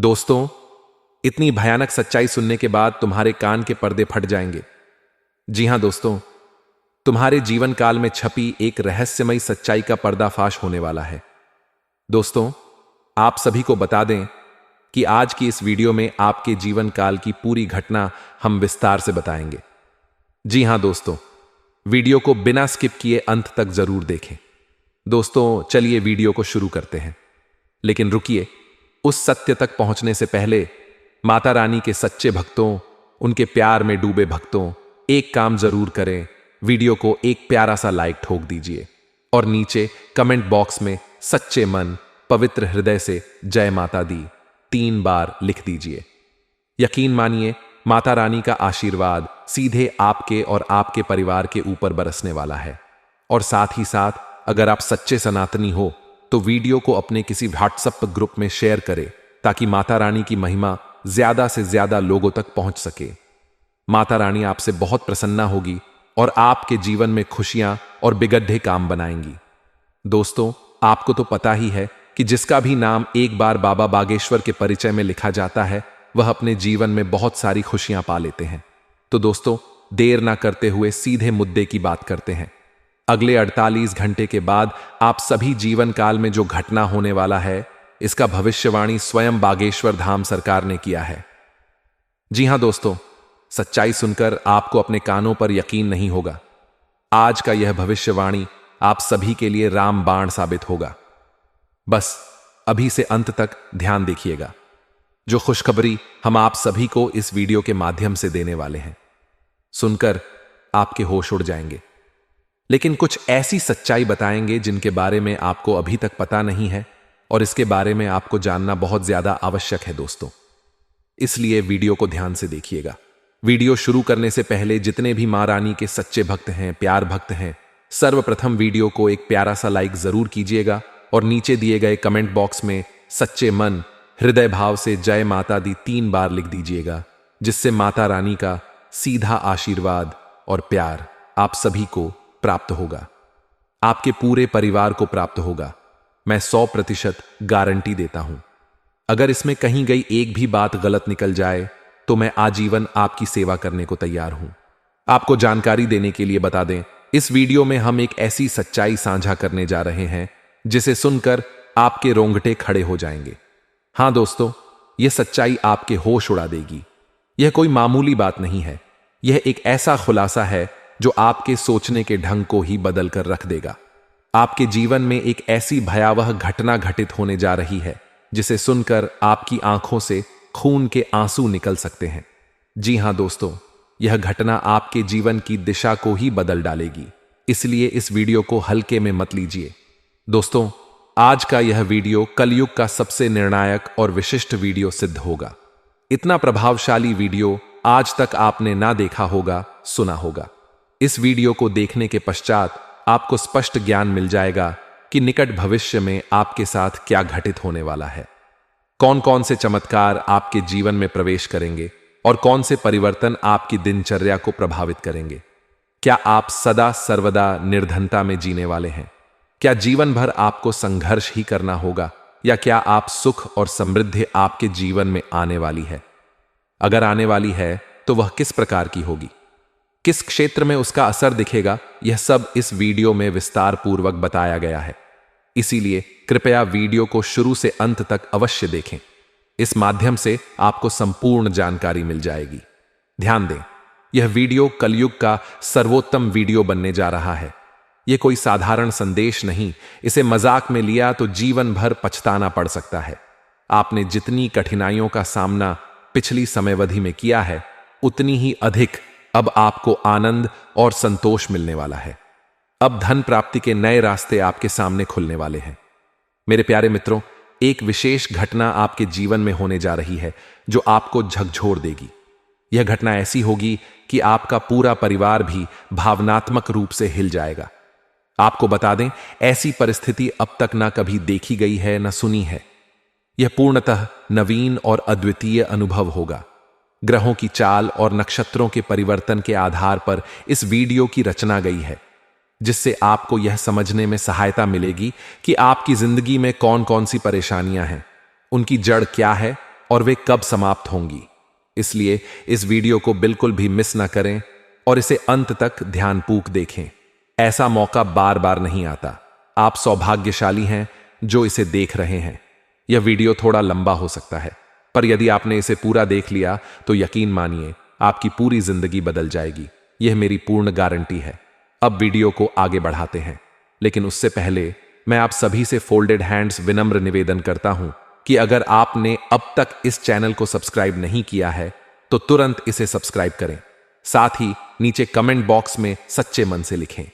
दोस्तों, इतनी भयानक सच्चाई सुनने के बाद तुम्हारे कान के पर्दे फट जाएंगे। जी हां दोस्तों, तुम्हारे जीवन काल में छपी एक रहस्यमयी सच्चाई का पर्दाफाश होने वाला है। दोस्तों, आप सभी को बता दें कि आज की इस वीडियो में आपके जीवन काल की पूरी घटना हम विस्तार से बताएंगे। जी हां दोस्तों, वीडियो को बिना स्किप किए अंत तक जरूर देखें। दोस्तों, चलिए वीडियो को शुरू करते हैं। लेकिन रुकिए, उस सत्य तक पहुंचने से पहले माता रानी के सच्चे भक्तों, उनके प्यार में डूबे भक्तों, एक काम जरूर करें। वीडियो को एक प्यारा सा लाइक ठोक दीजिए और नीचे कमेंट बॉक्स में सच्चे मन, पवित्र हृदय से जय माता दी 3 बार लिख दीजिए। यकीन मानिए, माता रानी का आशीर्वाद सीधे आपके और आपके परिवार के ऊपर बरसने वाला है। और साथ ही साथ, अगर आप सच्चे सनातनी हो तो वीडियो को अपने किसी व्हाट्सएप ग्रुप में शेयर करें ताकि माता रानी की महिमा ज्यादा से ज्यादा लोगों तक पहुंच सके। माता रानी आपसे बहुत प्रसन्ना होगी और आपके जीवन में खुशियां और बिगड़े काम बनाएंगी। दोस्तों, आपको तो पता ही है कि जिसका भी नाम एक बार बाबा बागेश्वर के परिचय में लिखा जाता है, वह अपने जीवन में बहुत सारी खुशियां पा लेते हैं। तो दोस्तों, देर ना करते हुए सीधे मुद्दे की बात करते हैं। अगले 48 घंटे के बाद आप सभी जीवन काल में जो घटना होने वाला है, इसका भविष्यवाणी स्वयं बागेश्वर धाम सरकार ने किया है। जी हां दोस्तों, सच्चाई सुनकर आपको अपने कानों पर यकीन नहीं होगा। आज का यह भविष्यवाणी आप सभी के लिए रामबाण साबित होगा। बस अभी से अंत तक ध्यान देखिएगा। जो खुशखबरी हम आप सभी को इस वीडियो के माध्यम से देने वाले हैं, सुनकर आपके होश उड़ जाएंगे। लेकिन कुछ ऐसी सच्चाई बताएंगे जिनके बारे में आपको अभी तक पता नहीं है और इसके बारे में आपको जानना बहुत ज्यादा आवश्यक है दोस्तों। इसलिए वीडियो को ध्यान से देखिएगा। वीडियो शुरू करने से पहले जितने भी मां रानी के सच्चे भक्त हैं, प्यार भक्त हैं, सर्वप्रथम वीडियो को एक प्यारा सा लाइक जरूर कीजिएगा और नीचे दिए गए कमेंट बॉक्स में सच्चे मन, हृदय भाव से जय माता दी 3 बार लिख दीजिएगा, जिससे माता रानी का सीधा आशीर्वाद और प्यार आप सभी को प्राप्त होगा, आपके पूरे परिवार को प्राप्त होगा। मैं 100% गारंटी देता हूं। अगर इसमें कहीं गई एक भी बात गलत निकल जाए तो मैं आजीवन आपकी सेवा करने को तैयार हूं। आपको जानकारी देने के लिए बता दें, इस वीडियो में हम एक ऐसी सच्चाई साझा करने जा रहे हैं जिसे सुनकर आपके रोंगटे खड़े हो जाएंगे। हां दोस्तों, यह सच्चाई आपके होश उड़ा देगी। यह कोई मामूली बात नहीं है। यह एक ऐसा खुलासा है जो आपके सोचने के ढंग को ही बदल कर रख देगा। आपके जीवन में एक ऐसी भयावह घटना घटित होने जा रही है जिसे सुनकर आपकी आंखों से खून के आंसू निकल सकते हैं। जी हां दोस्तों, यह घटना आपके जीवन की दिशा को ही बदल डालेगी। इसलिए इस वीडियो को हल्के में मत लीजिए। दोस्तों, आज का यह वीडियो कलयुग का सबसे निर्णायक और विशिष्ट वीडियो सिद्ध होगा। इतना प्रभावशाली वीडियो आज तक आपने ना देखा होगा, सुना होगा। इस वीडियो को देखने के पश्चात आपको स्पष्ट ज्ञान मिल जाएगा कि निकट भविष्य में आपके साथ क्या घटित होने वाला है। कौन कौन से चमत्कार आपके जीवन में प्रवेश करेंगे और कौन से परिवर्तन आपकी दिनचर्या को प्रभावित करेंगे। क्या आप सदा सर्वदा निर्धनता में जीने वाले हैं? क्या जीवन भर आपको संघर्ष ही करना होगा, या क्या आप सुख और समृद्धि आपके जीवन में आने वाली है? अगर आने वाली है तो वह किस प्रकार की होगी, किस क्षेत्र में उसका असर दिखेगा, यह सब इस वीडियो में विस्तार पूर्वक बताया गया है। इसीलिए कृपया वीडियो को शुरू से अंत तक अवश्य देखें। इस माध्यम से आपको संपूर्ण जानकारी मिल जाएगी। ध्यान दें, यह वीडियो कलयुग का सर्वोत्तम वीडियो बनने जा रहा है। यह कोई साधारण संदेश नहीं। इसे मजाक में लिया तो जीवन भर पछताना पड़ सकता है। आपने जितनी कठिनाइयों का सामना पिछली समयावधि में किया है, उतनी ही अधिक अब आपको आनंद और संतोष मिलने वाला है। अब धन प्राप्ति के नए रास्ते आपके सामने खुलने वाले हैं। मेरे प्यारे मित्रों, एक विशेष घटना आपके जीवन में होने जा रही है जो आपको झकझोर देगी। यह घटना ऐसी होगी कि आपका पूरा परिवार भी भावनात्मक रूप से हिल जाएगा। आपको बता दें, ऐसी परिस्थिति अब तक ना कभी देखी गई है, ना सुनी है। यह पूर्णतः नवीन और अद्वितीय अनुभव होगा। ग्रहों की चाल और नक्षत्रों के परिवर्तन के आधार पर इस वीडियो की रचना गई है, जिससे आपको यह समझने में सहायता मिलेगी कि आपकी जिंदगी में कौन कौन सी परेशानियां हैं, उनकी जड़ क्या है और वे कब समाप्त होंगी। इसलिए इस वीडियो को बिल्कुल भी मिस ना करें और इसे अंत तक ध्यानपूर्वक देखें। ऐसा मौका बार बार नहीं आता। आप सौभाग्यशाली हैं जो इसे देख रहे हैं। यह वीडियो थोड़ा लंबा हो सकता है, पर यदि आपने इसे पूरा देख लिया तो यकीन मानिए आपकी पूरी जिंदगी बदल जाएगी। यह मेरी पूर्ण गारंटी है। अब वीडियो को आगे बढ़ाते हैं, लेकिन उससे पहले मैं आप सभी से फोल्डेड हैंड्स विनम्र निवेदन करता हूं कि अगर आपने अब तक इस चैनल को सब्सक्राइब नहीं किया है तो तुरंत इसे सब्सक्राइब करें। साथ ही नीचे कमेंट बॉक्स में सच्चे मन से लिखें,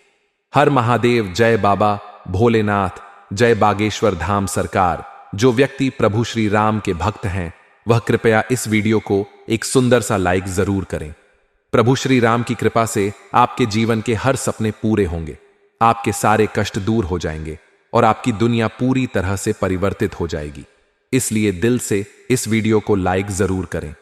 हर महादेव, जय बाबा भोलेनाथ, जय बागेश्वर धाम सरकार। जो व्यक्ति प्रभु श्री राम के भक्त हैं वह कृपया इस वीडियो को एक सुंदर सा लाइक जरूर करें। प्रभु श्री राम की कृपा से आपके जीवन के हर सपने पूरे होंगे, आपके सारे कष्ट दूर हो जाएंगे और आपकी दुनिया पूरी तरह से परिवर्तित हो जाएगी। इसलिए दिल से इस वीडियो को लाइक जरूर करें।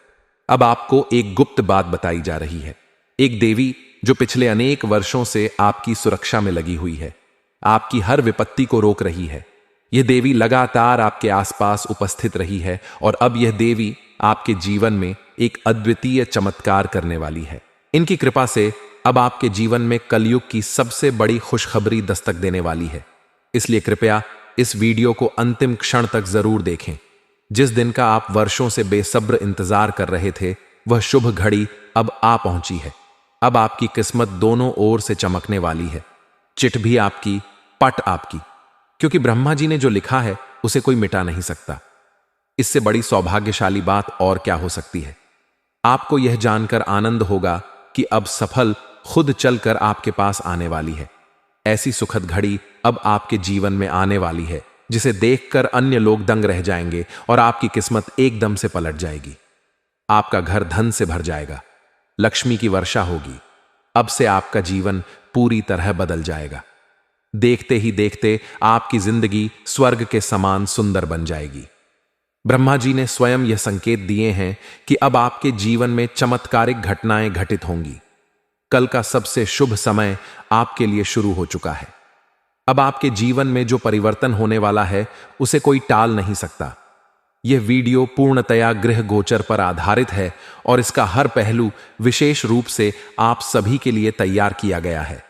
अब आपको एक गुप्त बात बताई जा रही है। एक देवी जो पिछले अनेक वर्षों से आपकी सुरक्षा में लगी हुई है, आपकी हर विपत्ति को रोक रही है। यह देवी लगातार आपके आसपास उपस्थित रही है और अब यह देवी आपके जीवन में एक अद्वितीय चमत्कार करने वाली है। इनकी कृपा से अब आपके जीवन में कलयुग की सबसे बड़ी खुशखबरी दस्तक देने वाली है। इसलिए कृपया इस वीडियो को अंतिम क्षण तक जरूर देखें। जिस दिन का आप वर्षों से बेसब्र इंतजार कर रहे थे वह शुभ घड़ी अब आ पहुंची है। अब आपकी किस्मत दोनों ओर से चमकने वाली है। चिट भी आपकी, पट आपकी, क्योंकि ब्रह्मा जी ने जो लिखा है उसे कोई मिटा नहीं सकता। इससे बड़ी सौभाग्यशाली बात और क्या हो सकती है। आपको यह जानकर आनंद होगा कि अब सफल खुद चलकर आपके पास आने वाली है। ऐसी सुखद घड़ी अब आपके जीवन में आने वाली है जिसे देखकर अन्य लोग दंग रह जाएंगे और आपकी किस्मत एकदम से पलट जाएगी। आपका घर धन से भर जाएगा, लक्ष्मी की वर्षा होगी। अब से आपका जीवन पूरी तरह बदल जाएगा। देखते ही देखते आपकी जिंदगी स्वर्ग के समान सुंदर बन जाएगी। ब्रह्मा जी ने स्वयं यह संकेत दिए हैं कि अब आपके जीवन में चमत्कारिक घटनाएं घटित होंगी। कल का सबसे शुभ समय आपके लिए शुरू हो चुका है। अब आपके जीवन में जो परिवर्तन होने वाला है उसे कोई टाल नहीं सकता। यह वीडियो पूर्णतया गृह गोचर पर आधारित है और इसका हर पहलू विशेष रूप से आप सभी के लिए तैयार किया गया है।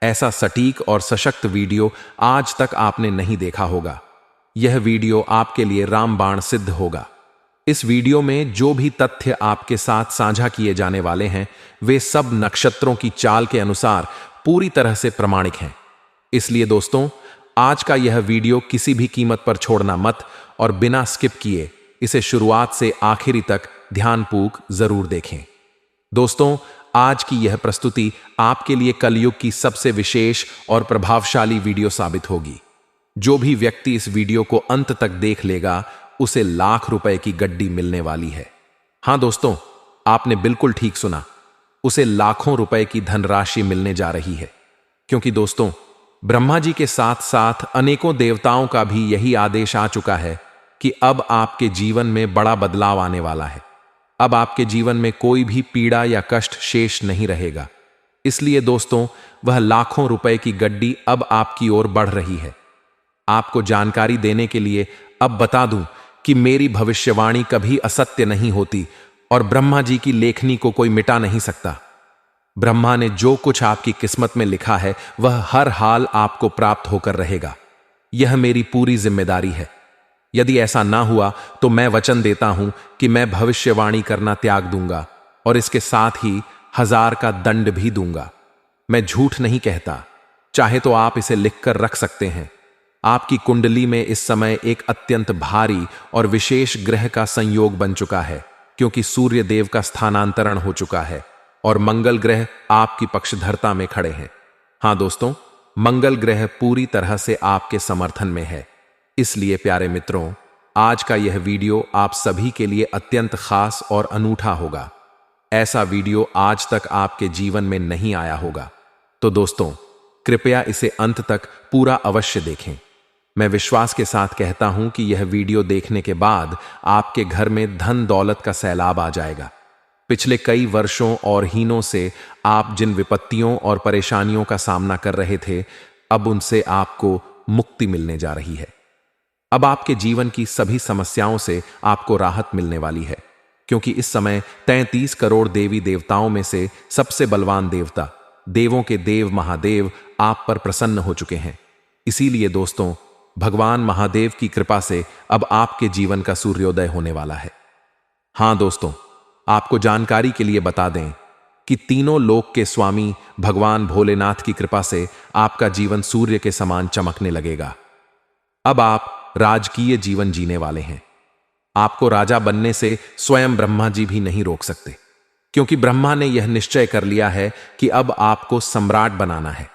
ऐसा सटीक और सशक्त वीडियो आज तक आपने नहीं देखा होगा। यह वीडियो आपके लिए रामबाण सिद्ध होगा। इस वीडियो में जो भी तथ्य आपके साथ साझा किए जाने वाले हैं वे सब नक्षत्रों की चाल के अनुसार पूरी तरह से प्रमाणिक हैं। इसलिए दोस्तों, आज का यह वीडियो किसी भी कीमत पर छोड़ना मत और बिना स्किप किए इसे शुरुआत से आखिरी तक ध्यानपूर्वक जरूर देखें। दोस्तों, आज की यह प्रस्तुति आपके लिए कलयुग की सबसे विशेष और प्रभावशाली वीडियो साबित होगी। जो भी व्यक्ति इस वीडियो को अंत तक देख लेगा उसे लाख रुपए की गड्डी मिलने वाली है। हां दोस्तों, आपने बिल्कुल ठीक सुना, उसे लाखों रुपए की धनराशि मिलने जा रही है। क्योंकि दोस्तों, ब्रह्मा जी के साथ साथ अनेकों देवताओं का भी यही आदेश आ चुका है कि अब आपके जीवन में बड़ा बदलाव आने वाला है। अब आपके जीवन में कोई भी पीड़ा या कष्ट शेष नहीं रहेगा। इसलिए दोस्तों, वह लाखों रुपए की गड्डी अब आपकी ओर बढ़ रही है। आपको जानकारी देने के लिए अब बता दूं कि मेरी भविष्यवाणी कभी असत्य नहीं होती और ब्रह्मा जी की लेखनी को कोई मिटा नहीं सकता। ब्रह्मा ने जो कुछ आपकी किस्मत में लिखा है वह हर हाल आपको प्राप्त होकर रहेगा। यह मेरी पूरी जिम्मेदारी है। यदि ऐसा ना हुआ तो मैं वचन देता हूं कि मैं भविष्यवाणी करना त्याग दूंगा और इसके साथ ही 1000 का दंड भी दूंगा। मैं झूठ नहीं कहता। चाहे तो आप इसे लिखकर रख सकते हैं। आपकी कुंडली में इस समय एक अत्यंत भारी और विशेष ग्रह का संयोग बन चुका है, क्योंकि सूर्य देव का स्थानांतरण हो चुका है और मंगल ग्रह आपकी पक्षधरता में खड़े हैं। हां दोस्तों, मंगल ग्रह पूरी तरह से आपके समर्थन में है। इसलिए प्यारे मित्रों, आज का यह वीडियो आप सभी के लिए अत्यंत खास और अनूठा होगा। ऐसा वीडियो आज तक आपके जीवन में नहीं आया होगा। तो दोस्तों, कृपया इसे अंत तक पूरा अवश्य देखें। मैं विश्वास के साथ कहता हूं कि यह वीडियो देखने के बाद आपके घर में धन दौलत का सैलाब आ जाएगा। पिछले कई वर्षों और हीनों से आप जिन विपत्तियों और परेशानियों का सामना कर रहे थे, अब उनसे आपको मुक्ति मिलने जा रही है। अब आपके जीवन की सभी समस्याओं से आपको राहत मिलने वाली है, क्योंकि इस समय 33 करोड़ देवी देवताओं में से सबसे बलवान देवता, देवों के देव महादेव आप पर प्रसन्न हो चुके हैं। इसीलिए दोस्तों, भगवान महादेव की कृपा से अब आपके जीवन का सूर्योदय होने वाला है। हां दोस्तों, आपको जानकारी के लिए बता दें कि तीनों लोक के स्वामी भगवान भोलेनाथ की कृपा से आपका जीवन सूर्य के समान चमकने लगेगा। अब आप राजकीय जीवन जीने वाले हैं। आपको राजा बनने से स्वयं ब्रह्मा जी भी नहीं रोक सकते, क्योंकि ब्रह्मा ने यह निश्चय कर लिया है कि अब आपको सम्राट बनाना है।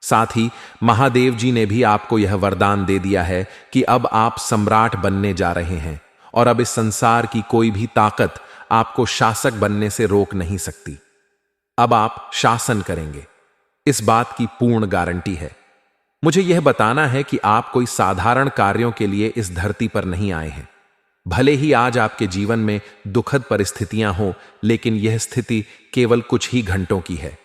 साथ ही महादेव जी ने भी आपको यह वरदान दे दिया है कि अब आप सम्राट बनने जा रहे हैं और अब इस संसार की कोई भी ताकत आपको शासक बनने से रोक नहीं सकती। अब आप शासन करेंगे, इस बात की पूर्ण गारंटी है। मुझे यह बताना है कि आप कोई साधारण कार्यों के लिए इस धरती पर नहीं आए हैं। भले ही आज आपके जीवन में दुखद परिस्थितियां हों, लेकिन यह स्थिति केवल कुछ ही घंटों की है।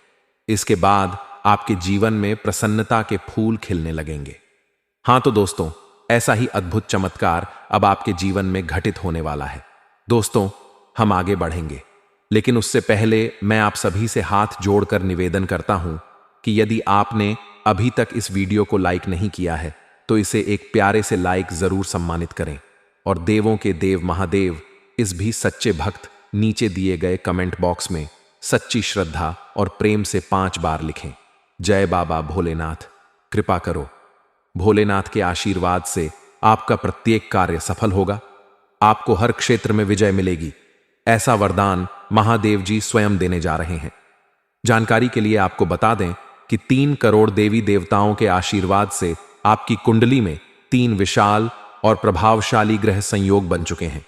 इसके बाद आपके जीवन में प्रसन्नता के फूल खिलने लगेंगे। हां तो दोस्तों, ऐसा ही अद्भुत चमत्कार अब आपके जीवन में घटित होने वाला है। दोस्तों, हम आगे बढ़ेंगे, लेकिन उससे पहले मैं आप सभी से हाथ जोड़कर निवेदन करता हूं कि यदि आपने अभी तक इस वीडियो को लाइक नहीं किया है तो इसे एक प्यारे से लाइक जरूर सम्मानित करें, और देवों के देव महादेव इस भी सच्चे भक्त नीचे दिए गए कमेंट बॉक्स में सच्ची श्रद्धा और प्रेम से 5 बार लिखें, जय बाबा भोलेनाथ, कृपा करो। भोलेनाथ के आशीर्वाद से आपका प्रत्येक कार्य सफल होगा, आपको हर क्षेत्र में विजय मिलेगी। ऐसा वरदान महादेव जी स्वयं देने जा रहे हैं। जानकारी के लिए आपको बता दें कि 3 करोड़ देवी देवताओं के आशीर्वाद से आपकी कुंडली में 3 विशाल और प्रभावशाली ग्रह संयोग बन चुके हैं,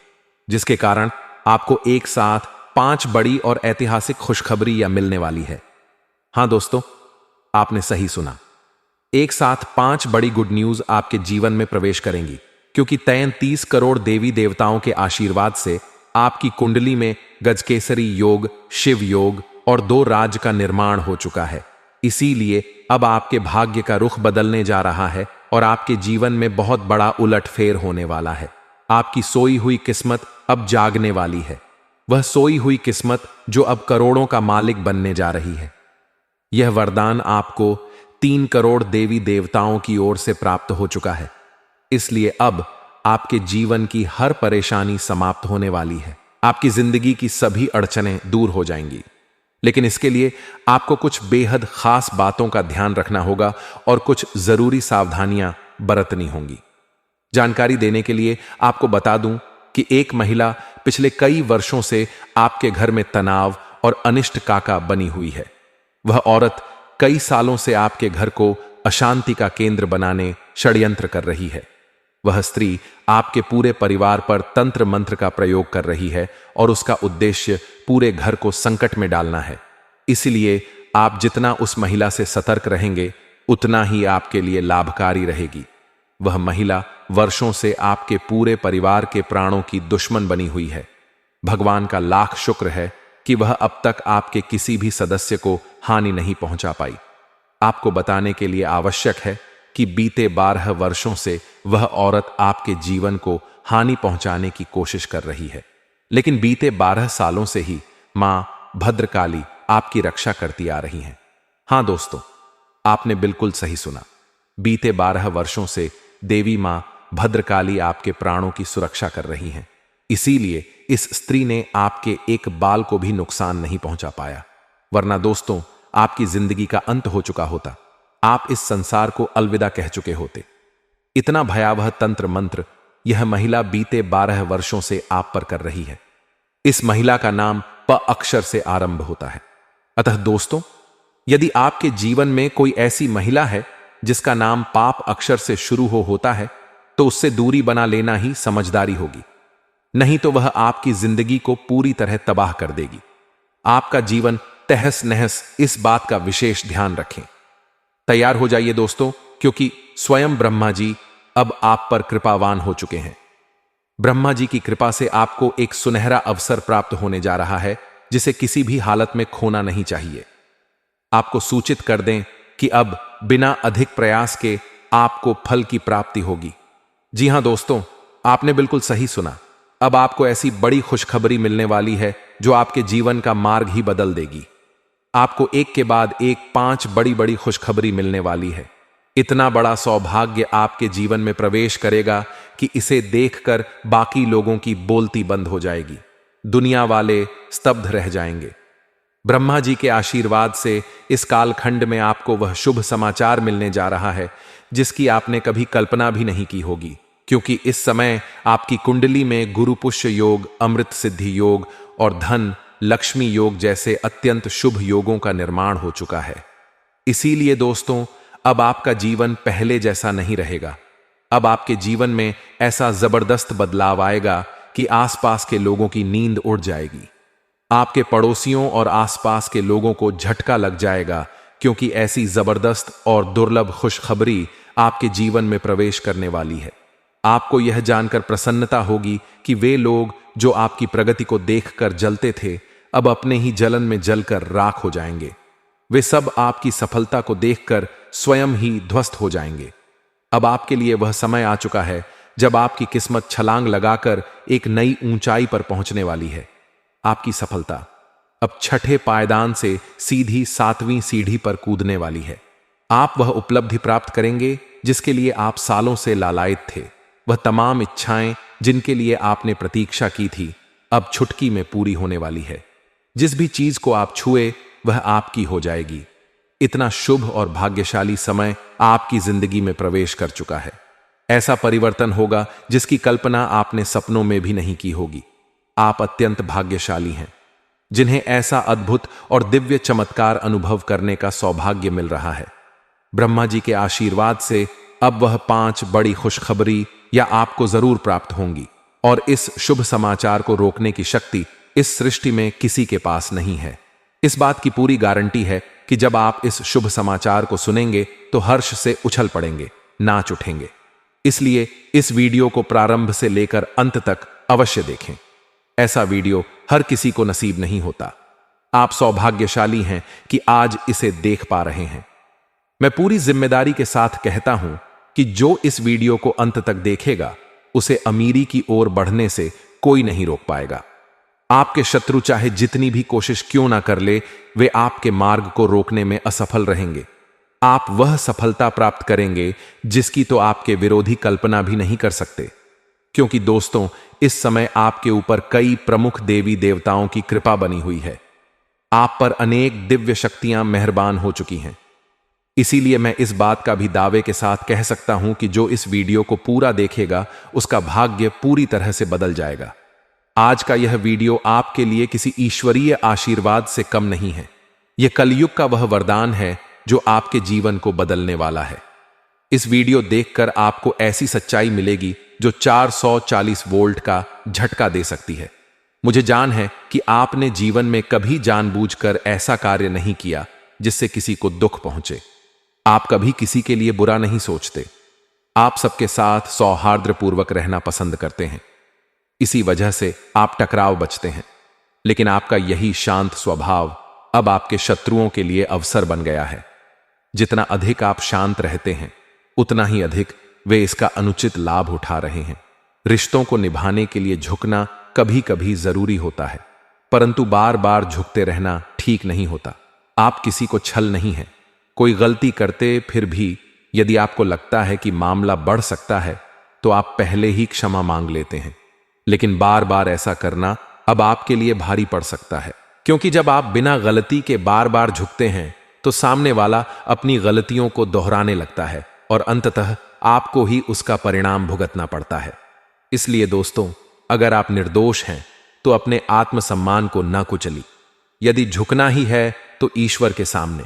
जिसके कारण आपको एक साथ 5 बड़ी और ऐतिहासिक खुशखबरी या मिलने वाली है। हां दोस्तों, आपने सही सुना, एक साथ 5 बड़ी गुड न्यूज आपके जीवन में प्रवेश करेंगी, क्योंकि 33 करोड़ देवी देवताओं के आशीर्वाद से आपकी कुंडली में गजकेसरी योग, शिव योग और 2 राज का निर्माण हो चुका है। इसीलिए अब आपके भाग्य का रुख बदलने जा रहा है और आपके जीवन में बहुत बड़ा उलटफेर होने वाला है। आपकी सोई हुई किस्मत अब जागने वाली है, वह सोई हुई किस्मत जो अब करोड़ों का मालिक बनने जा रही है। यह वरदान आपको 3 करोड़ देवी देवताओं की ओर से प्राप्त हो चुका है, इसलिए अब आपके जीवन की हर परेशानी समाप्त होने वाली है। आपकी जिंदगी की सभी अड़चनें दूर हो जाएंगी, लेकिन इसके लिए आपको कुछ बेहद खास बातों का ध्यान रखना होगा और कुछ जरूरी सावधानियां बरतनी होंगी। जानकारी देने के लिए आपको बता दूं कि एक महिला पिछले कई वर्षों से आपके घर में तनाव और अनिष्ट काका बनी हुई है। वह औरत कई सालों से आपके घर को अशांति का केंद्र बनाने षड्यंत्र कर रही है। वह स्त्री आपके पूरे परिवार पर तंत्र मंत्र का प्रयोग कर रही है और उसका उद्देश्य पूरे घर को संकट में डालना है। इसलिए आप जितना उस महिला से सतर्क रहेंगे, उतना ही आपके लिए लाभकारी रहेगी। वह महिला वर्षों से आपके पूरे परिवार के प्राणों की दुश्मन बनी हुई है। भगवान का लाख शुक्र है कि वह अब तक आपके किसी भी सदस्य को हानि नहीं पहुंचा पाई। आपको बताने के लिए आवश्यक है कि बीते 12 वर्षों से वह औरत आपके जीवन को हानि पहुंचाने की कोशिश कर रही है, लेकिन बीते 12 सालों से ही मां भद्रकाली आपकी रक्षा करती आ रही हैं। हां दोस्तों, आपने बिल्कुल सही सुना, बीते 12 वर्षों से देवी मां भद्रकाली आपके प्राणों की सुरक्षा कर रही हैं। इसीलिए इस स्त्री ने आपके एक बाल को भी नुकसान नहीं पहुंचा पाया, वरना दोस्तों आपकी जिंदगी का अंत हो चुका होता। आप इस संसार को अलविदा कह चुके होते। इतना भयावह तंत्र मंत्र यह महिला बीते 12 वर्षों से आप पर कर रही है। इस महिला का नाम प अक्षर से आरंभ होता है। अतः दोस्तों, यदि आपके जीवन में कोई ऐसी महिला है जिसका नाम पाप अक्षर से शुरू होता है, तो उससे दूरी बना लेना ही समझदारी होगी, नहीं तो वह आपकी जिंदगी को पूरी तरह तबाह कर देगी। आपका जीवन तहस नहस, इस बात का विशेष ध्यान रखें। तैयार हो जाइए दोस्तों, क्योंकि स्वयं ब्रह्मा जी अब आप पर कृपावान हो चुके हैं। ब्रह्मा जी की कृपा से आपको एक सुनहरा अवसर प्राप्त होने जा रहा है, जिसे किसी भी हालत में खोना नहीं चाहिए। आपको सूचित कर दें कि अब बिना अधिक प्रयास के आपको फल की प्राप्ति होगी। जी हां दोस्तों, आपने बिल्कुल सही सुना। अब आपको ऐसी बड़ी खुशखबरी मिलने वाली है जो आपके जीवन का मार्ग ही बदल देगी। आपको एक के बाद एक 5 बड़ी बड़ी खुशखबरी मिलने वाली है। इतना बड़ा सौभाग्य आपके जीवन में प्रवेश करेगा कि इसे देखकर बाकी लोगों की बोलती बंद हो जाएगी। दुनिया वाले स्तब्ध रह जाएंगे। ब्रह्मा जी के आशीर्वाद से इस कालखंड में आपको वह शुभ समाचार मिलने जा रहा है जिसकी आपने कभी कल्पना भी नहीं की होगी, क्योंकि इस समय आपकी कुंडली में गुरु पुष्य योग, अमृत सिद्धि योग और धन लक्ष्मी योग जैसे अत्यंत शुभ योगों का निर्माण हो चुका है। इसीलिए दोस्तों, अब आपका जीवन पहले जैसा नहीं रहेगा। अब आपके जीवन में ऐसा जबरदस्त बदलाव आएगा कि आसपास के लोगों की नींद उड़ जाएगी। आपके पड़ोसियों और आसपास के लोगों को झटका लग जाएगा, क्योंकि ऐसी जबरदस्त और दुर्लभ खुशखबरी आपके जीवन में प्रवेश करने वाली है। आपको यह जानकर प्रसन्नता होगी कि वे लोग जो आपकी प्रगति को देखकर जलते थे, अब अपने ही जलन में जलकर राख हो जाएंगे। वे सब आपकी सफलता को देखकर स्वयं ही ध्वस्त हो जाएंगे। अब आपके लिए वह समय आ चुका है जब आपकी किस्मत छलांग लगाकर एक नई ऊंचाई पर पहुंचने वाली है। आपकी सफलता अब छठे पायदान से सीधी 7वीं सीढ़ी पर कूदने वाली है। आप वह उपलब्धि प्राप्त करेंगे जिसके लिए आप सालों से लालायित थे। वह तमाम इच्छाएं जिनके लिए आपने प्रतीक्षा की थी, अब छुटकी में पूरी होने वाली है। जिस भी चीज को आप छुए वह आपकी हो जाएगी। इतना शुभ और भाग्यशाली समय आपकी जिंदगी में प्रवेश कर चुका है। ऐसा परिवर्तन होगा जिसकी कल्पना आपने सपनों में भी नहीं की होगी। आप अत्यंत भाग्यशाली हैं जिन्हें ऐसा अद्भुत और दिव्य चमत्कार अनुभव करने का सौभाग्य मिल रहा है। ब्रह्मा जी के आशीर्वाद से अब वह 5 बड़ी खुशखबरी या आपको जरूर प्राप्त होंगी, और इस शुभ समाचार को रोकने की शक्ति इस सृष्टि में किसी के पास नहीं है। इस बात की पूरी गारंटी है कि जब आप इस शुभ समाचार को सुनेंगे तो हर्ष से उछल पड़ेंगे, नाच उठेंगे। इसलिए इस वीडियो को प्रारंभ से लेकर अंत तक अवश्य देखें। ऐसा वीडियो हर किसी को नसीब नहीं होता। आप सौभाग्यशाली हैं कि आज इसे देख पा रहे हैं। मैं पूरी जिम्मेदारी के साथ कहता हूं कि जो इस वीडियो को अंत तक देखेगा उसे अमीरी की ओर बढ़ने से कोई नहीं रोक पाएगा। आपके शत्रु चाहे जितनी भी कोशिश क्यों ना कर ले, वे आपके मार्ग को रोकने में असफल रहेंगे। आप वह सफलता प्राप्त करेंगे जिसकी तो आपके विरोधी कल्पना भी नहीं कर सकते, क्योंकि दोस्तों, इस समय आपके ऊपर कई प्रमुख देवी देवताओं की कृपा बनी हुई है। आप पर अनेक दिव्य शक्तियां मेहरबान हो चुकी हैं। इसीलिए मैं इस बात का भी दावे के साथ कह सकता हूं कि जो इस वीडियो को पूरा देखेगा उसका भाग्य पूरी तरह से बदल जाएगा। आज का यह वीडियो आपके लिए किसी ईश्वरीय आशीर्वाद से कम नहीं है। यह कलयुग का वह वरदान है जो आपके जीवन को बदलने वाला है। इस वीडियो देखकर आपको ऐसी सच्चाई मिलेगी जो 440 वोल्ट का झटका दे सकती है। मुझे जान है कि आपने जीवन में कभी जानबूझकर ऐसा कार्य नहीं किया जिससे किसी को दुख पहुंचे। आप कभी किसी के लिए बुरा नहीं सोचते। आप सबके साथ सौहार्द्रपूर्वक रहना पसंद करते हैं। इसी वजह से आप टकराव बचते हैं। लेकिन आपका यही शांत स्वभाव अब आपके शत्रुओं के लिए अवसर बन गया है। जितना अधिक आप शांत रहते हैं, उतना ही अधिक वे इसका अनुचित लाभ उठा रहे हैं। रिश्तों को निभाने के लिए झुकना कभी कभी जरूरी होता है, परंतु बार बार झुकते रहना ठीक नहीं होता। आप किसी को छल नहीं है। कोई गलती करते फिर भी यदि आपको लगता है कि मामला बढ़ सकता है तो आप पहले ही क्षमा मांग लेते हैं। लेकिन बार बार ऐसा करना अब आपके लिए भारी पड़ सकता है, क्योंकि जब आप बिना गलती के बार बार झुकते हैं तो सामने वाला अपनी गलतियों को दोहराने लगता है और अंततः आपको ही उसका परिणाम भुगतना पड़ता है। इसलिए दोस्तों, अगर आप निर्दोष हैं तो अपने आत्मसम्मान को न कुचली। यदि झुकना ही है तो ईश्वर के सामने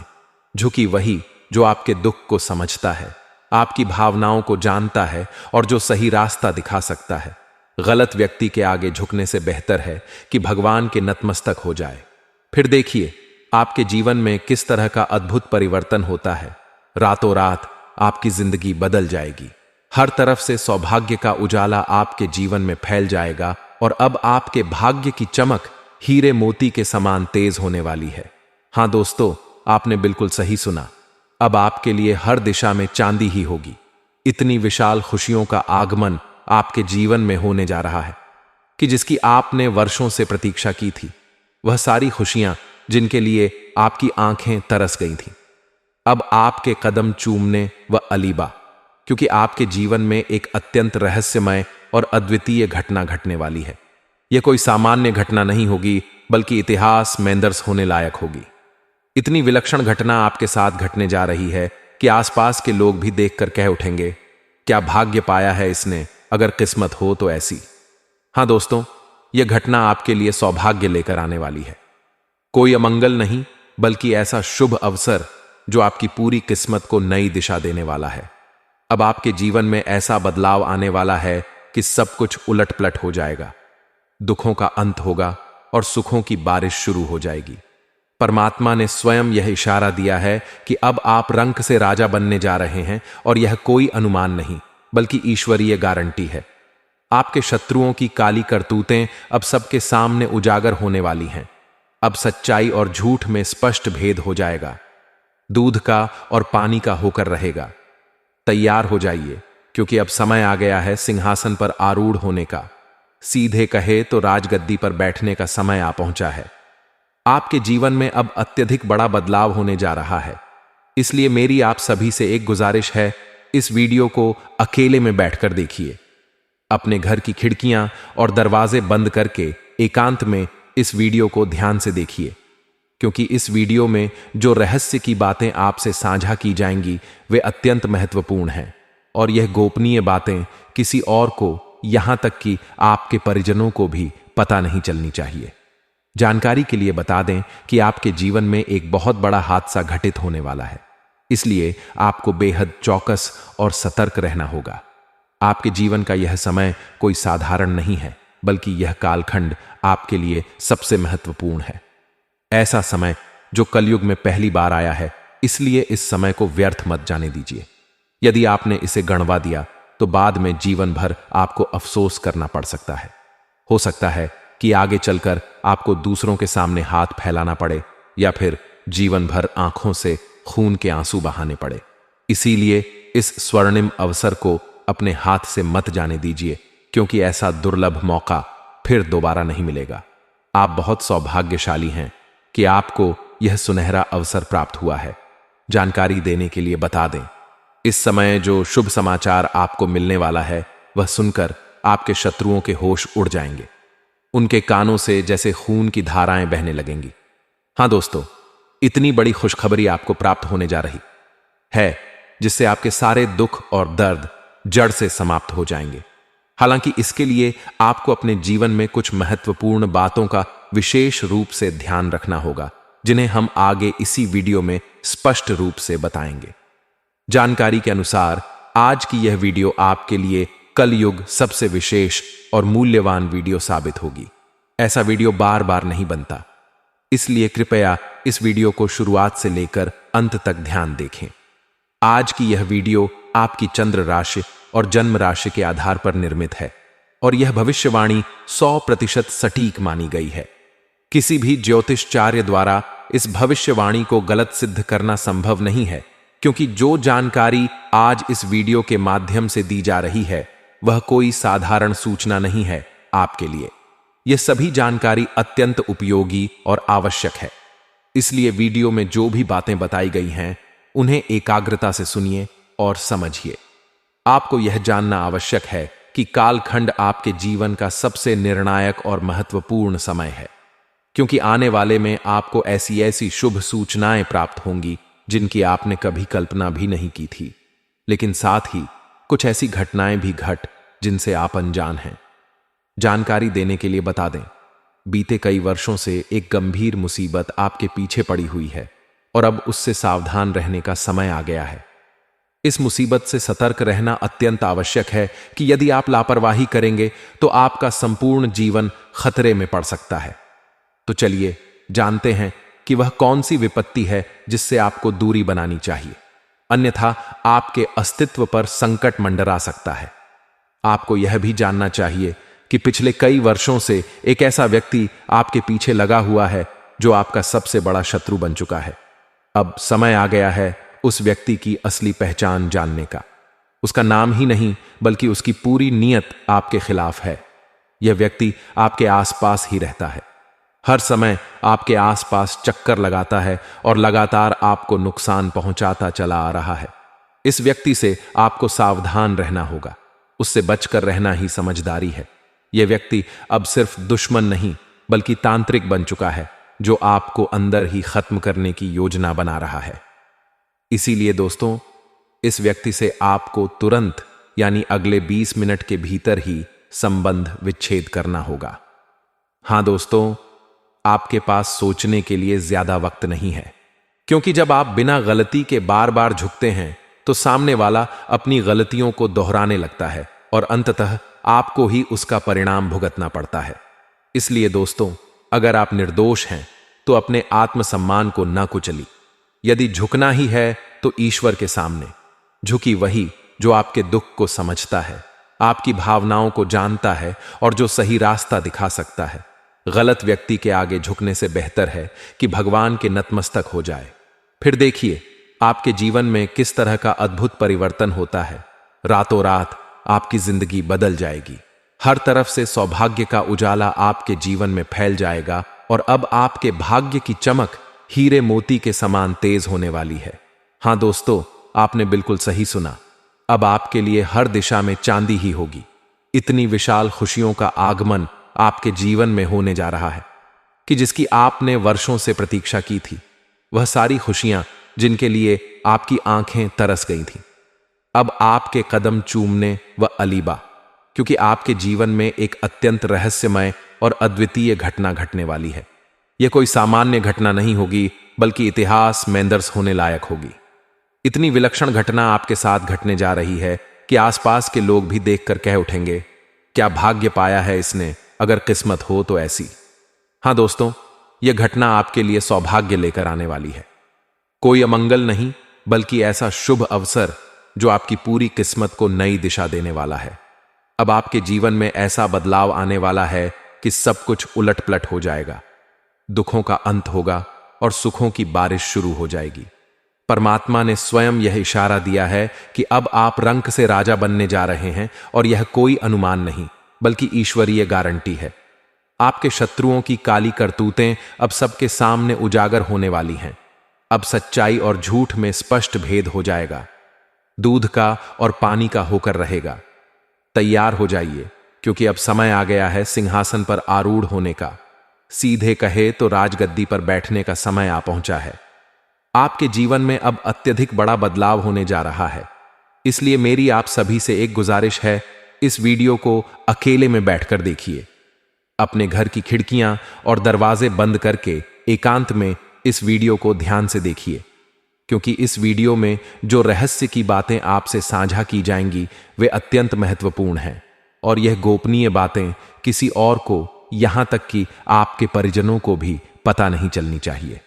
झुकी वही जो आपके दुख को समझता है, आपकी भावनाओं को जानता है और जो सही रास्ता दिखा सकता है। गलत व्यक्ति के आगे झुकने से बेहतर है कि भगवान के नतमस्तक हो जाए। फिर देखिए आपके जीवन में किस तरह का अद्भुत परिवर्तन होता है। रातों रात आपकी जिंदगी बदल जाएगी। हर तरफ से सौभाग्य का उजाला आपके जीवन में फैल जाएगा और अब आपके भाग्य की चमक हीरे मोती के समान तेज होने वाली है। हां दोस्तों, आपने बिल्कुल सही सुना। अब आपके लिए हर दिशा में चांदी ही होगी। इतनी विशाल खुशियों का आगमन आपके जीवन में होने जा रहा है कि जिसकी आपने वर्षों से प्रतीक्षा की थी। वह सारी खुशियां जिनके लिए आपकी आंखें तरस गई थीं, अब आपके कदम चूमने व अलीबा, क्योंकि आपके जीवन में एक अत्यंत रहस्यमय और अद्वितीय घटना घटने वाली है। यह कोई सामान्य घटना नहीं होगी, बल्कि इतिहास में दर्ज होने लायक होगी। इतनी विलक्षण घटना आपके साथ घटने जा रही है कि आसपास के लोग भी देखकर कह उठेंगे, क्या भाग्य पाया है इसने, अगर किस्मत हो तो ऐसी। हां दोस्तों, यह घटना आपके लिए सौभाग्य लेकर आने वाली है। कोई अमंगल नहीं, बल्कि ऐसा शुभ अवसर जो आपकी पूरी किस्मत को नई दिशा देने वाला है। अब आपके जीवन में ऐसा बदलाव आने वाला है कि सब कुछ उलट-पलट हो जाएगा। दुखों का अंत होगा और सुखों की बारिश शुरू हो जाएगी। परमात्मा ने स्वयं यह इशारा दिया है कि अब आप रंक से राजा बनने जा रहे हैं, और यह कोई अनुमान नहीं, बल्कि ईश्वरीय गारंटी है। आपके शत्रुओं की काली करतूतें अब सबके सामने उजागर होने वाली हैं। अब सच्चाई और झूठ में स्पष्ट भेद हो जाएगा। दूध का और पानी का होकर रहेगा। तैयार हो जाइए, क्योंकि अब समय आ गया है सिंहासन पर आरूढ़ होने का। सीधे कहे तो राजगद्दी पर बैठने का समय आ पहुंचा है। आपके जीवन में अब अत्यधिक बड़ा बदलाव होने जा रहा है। इसलिए मेरी आप सभी से एक गुजारिश है, इस वीडियो को अकेले में बैठकर देखिए। अपने घर की खिड़कियां और दरवाजे बंद करके एकांत में इस वीडियो को ध्यान से देखिए, क्योंकि इस वीडियो में जो रहस्य की बातें आपसे साझा की जाएंगी वे अत्यंत महत्वपूर्ण हैं, और यह गोपनीय बातें किसी और को, यहां तक कि आपके परिजनों को भी पता नहीं चलनी चाहिए। जानकारी के लिए बता दें कि आपके जीवन में एक बहुत बड़ा हादसा घटित होने वाला है, इसलिए आपको बेहद चौकस और सतर्क रहना होगा। आपके जीवन का यह समय कोई साधारण नहीं है, बल्कि यह कालखंड आपके लिए सबसे महत्वपूर्ण है। ऐसा समय जो कलयुग में पहली बार आया है, इसलिए इस समय को व्यर्थ मत जाने दीजिए। यदि आपने इसे गणवा दिया तो बाद में जीवन भर आपको अफसोस करना पड़ सकता है। हो सकता है कि आगे चलकर आपको दूसरों के सामने हाथ फैलाना पड़े, या फिर जीवन भर आंखों से खून के आंसू बहाने पड़े। इसीलिए इस स्वर्णिम अवसर को अपने हाथ से मत जाने दीजिए, क्योंकि ऐसा दुर्लभ मौका फिर दोबारा नहीं मिलेगा। आप बहुत सौभाग्यशाली हैं कि आपको यह सुनहरा अवसर प्राप्त हुआ है। जानकारी देने के लिए बता दें, इस समय जो शुभ समाचार आपको मिलने वाला है, वह सुनकर आपके शत्रुओं के होश उड़ जाएंगे। उनके कानों से जैसे खून की धाराएं बहने लगेंगी। हां दोस्तों, इतनी बड़ी खुशखबरी आपको प्राप्त होने जा रही है, जिससे आपके सारे दुख और दर्द जड़ से समाप्त हो जाएंगे। हालांकि इसके लिए आपको अपने जीवन में कुछ महत्वपूर्ण बातों का विशेष रूप से ध्यान रखना होगा, जिन्हें हम आगे इसी वीडियो में स्पष्ट रूप से बताएंगे। जानकारी के अनुसार आज की यह वीडियो आपके लिए कलयुग सबसे विशेष और मूल्यवान वीडियो साबित होगी। ऐसा वीडियो बार बार नहीं बनता, इसलिए कृपया इस वीडियो को शुरुआत से लेकर अंत तक ध्यान देखें। आज की यह वीडियो आपकी चंद्र राशि और जन्म राशि के आधार पर निर्मित है, और यह भविष्यवाणी 100% सटीक मानी गई है। किसी भी ज्योतिषाचार्य द्वारा इस भविष्यवाणी को गलत सिद्ध करना संभव नहीं है, क्योंकि जो जानकारी आज इस वीडियो के माध्यम से दी जा रही है, वह कोई साधारण सूचना नहीं है आपके लिए। यह सभी जानकारी अत्यंत उपयोगी और आवश्यक है। इसलिए वीडियो में जो भी बातें बताई गई हैं, उन्हें एकाग्रता से सुनिए और समझिए। आपको यह जानना आवश्यक है कि कालखंड आपके जीवन का सबसे निर्णायक और महत्वपूर्ण समय है, क्योंकि आने वाले में आपको ऐसी ऐसी शुभ सूचनाएं प्राप्त होंगी जिनकी आपने कभी कल्पना भी नहीं की थी। लेकिन साथ ही कुछ ऐसी घटनाएं भी जिनसे आप अनजान हैं। जानकारी देने के लिए बता दें, बीते कई वर्षों से एक गंभीर मुसीबत आपके पीछे पड़ी हुई है, और अब उससे सावधान रहने का समय आ गया है। इस मुसीबत से सतर्क रहना अत्यंत आवश्यक है कि यदि आप लापरवाही करेंगे तो आपका संपूर्ण जीवन खतरे में पड़ सकता है। तो चलिए जानते हैं कि वह कौन सी विपत्ति है जिससे आपको दूरी बनानी चाहिए, अन्यथा आपके अस्तित्व पर संकट मंडरा सकता है। आपको यह भी जानना चाहिए कि पिछले कई वर्षों से एक ऐसा व्यक्ति आपके पीछे लगा हुआ है जो आपका सबसे बड़ा शत्रु बन चुका है। अब समय आ गया है उस व्यक्ति की असली पहचान जानने का। उसका नाम ही नहीं बल्कि उसकी पूरी नीयत आपके खिलाफ है। यह व्यक्ति आपके आसपास ही रहता है, हर समय आपके आसपास चक्कर लगाता है और लगातार आपको नुकसान पहुंचाता चला आ रहा है। इस व्यक्ति से आपको सावधान रहना होगा, उससे बचकर रहना ही समझदारी है। यह व्यक्ति अब सिर्फ दुश्मन नहीं बल्कि तांत्रिक बन चुका है, जो आपको अंदर ही खत्म करने की योजना बना रहा है। इसीलिए दोस्तों, इस व्यक्ति से आपको तुरंत यानी अगले 20 मिनट के भीतर ही संबंध विच्छेद करना होगा। हां दोस्तों, आपके पास सोचने के लिए ज्यादा वक्त नहीं है, क्योंकि जब आप बिना गलती के बार बार झुकते हैं तो सामने वाला अपनी गलतियों को दोहराने लगता है और अंततः आपको ही उसका परिणाम भुगतना पड़ता है। इसलिए दोस्तों, अगर आप निर्दोष हैं तो अपने आत्मसम्मान को न कुचली। यदि झुकना ही है तो ईश्वर के सामने झुकी, वही जो आपके दुख को समझता है, आपकी भावनाओं को जानता है और जो सही रास्ता दिखा सकता है। गलत व्यक्ति के आगे झुकने से बेहतर है कि भगवान के नतमस्तक हो जाए। फिर देखिए आपके जीवन में किस तरह का अद्भुत परिवर्तन होता है। रातों रात आपकी जिंदगी बदल जाएगी, हर तरफ से सौभाग्य का उजाला आपके जीवन में फैल जाएगा और अब आपके भाग्य की चमक हीरे मोती के समान तेज होने वाली है। हां दोस्तों, आपने बिल्कुल सही सुना। अब आपके लिए हर दिशा में चांदी ही होगी। इतनी विशाल खुशियों का आगमन आपके जीवन में होने जा रहा है कि जिसकी आपने वर्षों से प्रतीक्षा की थी। वह सारी खुशियां जिनके लिए आपकी आंखें तरस गई थीं, अब आपके कदम चूमने व अलीबा, क्योंकि आपके जीवन में एक अत्यंत रहस्यमय और अद्वितीय घटना घटने वाली है। यह कोई सामान्य घटना नहीं होगी बल्कि इतिहास में दर्ज होने लायक होगी। इतनी विलक्षण घटना आपके साथ घटने जा रही है कि आसपास के लोग भी देखकर कह उठेंगे, क्या भाग्य पाया है इसने, अगर किस्मत हो तो ऐसी। हां दोस्तों, यह घटना आपके लिए सौभाग्य लेकर आने वाली है। कोई अमंगल नहीं बल्कि ऐसा शुभ अवसर जो आपकी पूरी किस्मत को नई दिशा देने वाला है। अब आपके जीवन में ऐसा बदलाव आने वाला है कि सब कुछ उलट-पलट हो जाएगा। दुखों का अंत होगा और सुखों की बारिश शुरू हो जाएगी। परमात्मा ने स्वयं यह इशारा दिया है कि अब आप रंक से राजा बनने जा रहे हैं और यह कोई अनुमान नहीं बल्कि ईश्वरीय गारंटी है। आपके शत्रुओं की काली करतूतें अब सबके सामने उजागर होने वाली हैं। अब सच्चाई और झूठ में स्पष्ट भेद हो जाएगा। दूध का और पानी का होकर रहेगा। तैयार हो जाइए, क्योंकि अब समय आ गया है सिंहासन पर आरूढ़ होने का। सीधे कहे तो राजगद्दी पर बैठने का समय आ पहुंचा है। आपके जीवन में अब अत्यधिक बड़ा बदलाव होने जा रहा है। इसलिए मेरी आप सभी से एक गुजारिश है, इस वीडियो को अकेले में बैठकर देखिए। अपने घर की खिड़कियां और दरवाजे बंद करके एकांत में इस वीडियो को ध्यान से देखिए, क्योंकि इस वीडियो में जो रहस्य की बातें आपसे साझा की जाएंगी वे अत्यंत महत्वपूर्ण हैं और यह गोपनीय बातें किसी और को, यहां तक कि आपके परिजनों को भी पता नहीं चलनी चाहिए।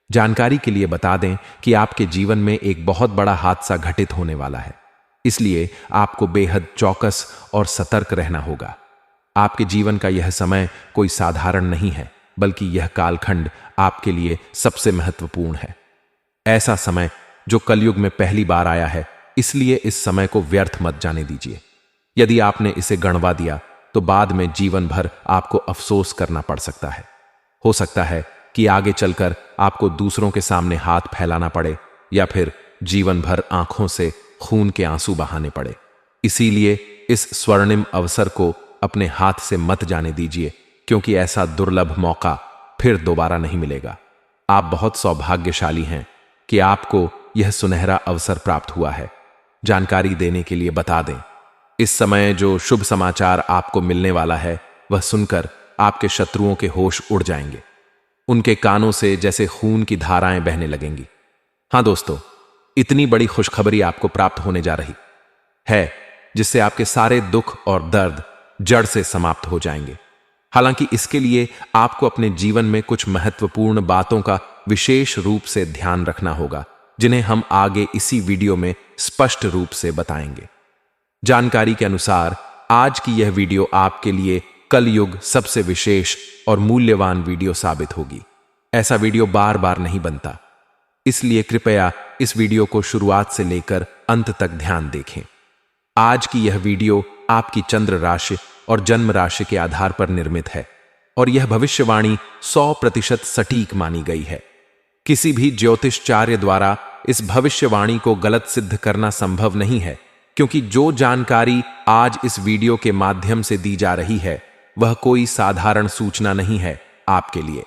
जानकारी के लिए बता दें कि आपके जीवन में एक बहुत बड़ा हादसा घटित होने वाला है, इसलिए आपको बेहद चौकस और सतर्क रहना होगा। आपके जीवन का यह समय कोई साधारण नहीं है, बल्कि यह कालखंड आपके लिए सबसे महत्वपूर्ण है। ऐसा समय जो कलयुग में पहली बार आया है, इसलिए इस समय को व्यर्थ मत जाने दीजिए। यदि आपने इसे गणवा दिया तो बाद में जीवन भर आपको अफसोस करना पड़ सकता है। हो सकता है कि आगे चलकर आपको दूसरों के सामने हाथ फैलाना पड़े या फिर जीवन भर आंखों से खून के आंसू बहाने पड़े। इसीलिए इस स्वर्णिम अवसर को अपने हाथ से मत जाने दीजिए, क्योंकि ऐसा दुर्लभ मौका फिर दोबारा नहीं मिलेगा। आप बहुत सौभाग्यशाली हैं कि आपको यह सुनहरा अवसर प्राप्त हुआ है। जानकारी देने के लिए बता दें, इस समय जो शुभ समाचार आपको मिलने वाला है वह सुनकर आपके शत्रुओं के होश उड़ जाएंगे। उनके कानों से जैसे खून की धाराएं बहने लगेंगी। हां दोस्तों, इतनी बड़ी खुशखबरी आपको प्राप्त होने जा रही है जिससे आपके सारे दुख और दर्द जड़ से समाप्त हो जाएंगे। हालांकि इसके लिए आपको अपने जीवन में कुछ महत्वपूर्ण बातों का विशेष रूप से ध्यान रखना होगा, जिन्हें हम आगे इसी वीडियो में स्पष्ट रूप से बताएंगे। जानकारी के अनुसार आज की यह वीडियो आपके लिए कलयुग सबसे विशेष और मूल्यवान वीडियो साबित होगी। ऐसा वीडियो बार बार नहीं बनता, इसलिए कृपया इस वीडियो को शुरुआत से लेकर अंत तक ध्यान देखें। आज की यह वीडियो आपकी चंद्र राशि और जन्म राशि के आधार पर निर्मित है और यह भविष्यवाणी 100% सटीक मानी गई है। किसी भी ज्योतिषाचार्य द्वारा इस भविष्यवाणी को गलत सिद्ध करना संभव नहीं है, क्योंकि जो जानकारी आज इस वीडियो के माध्यम से दी जा रही है वह कोई साधारण सूचना नहीं है आपके लिए।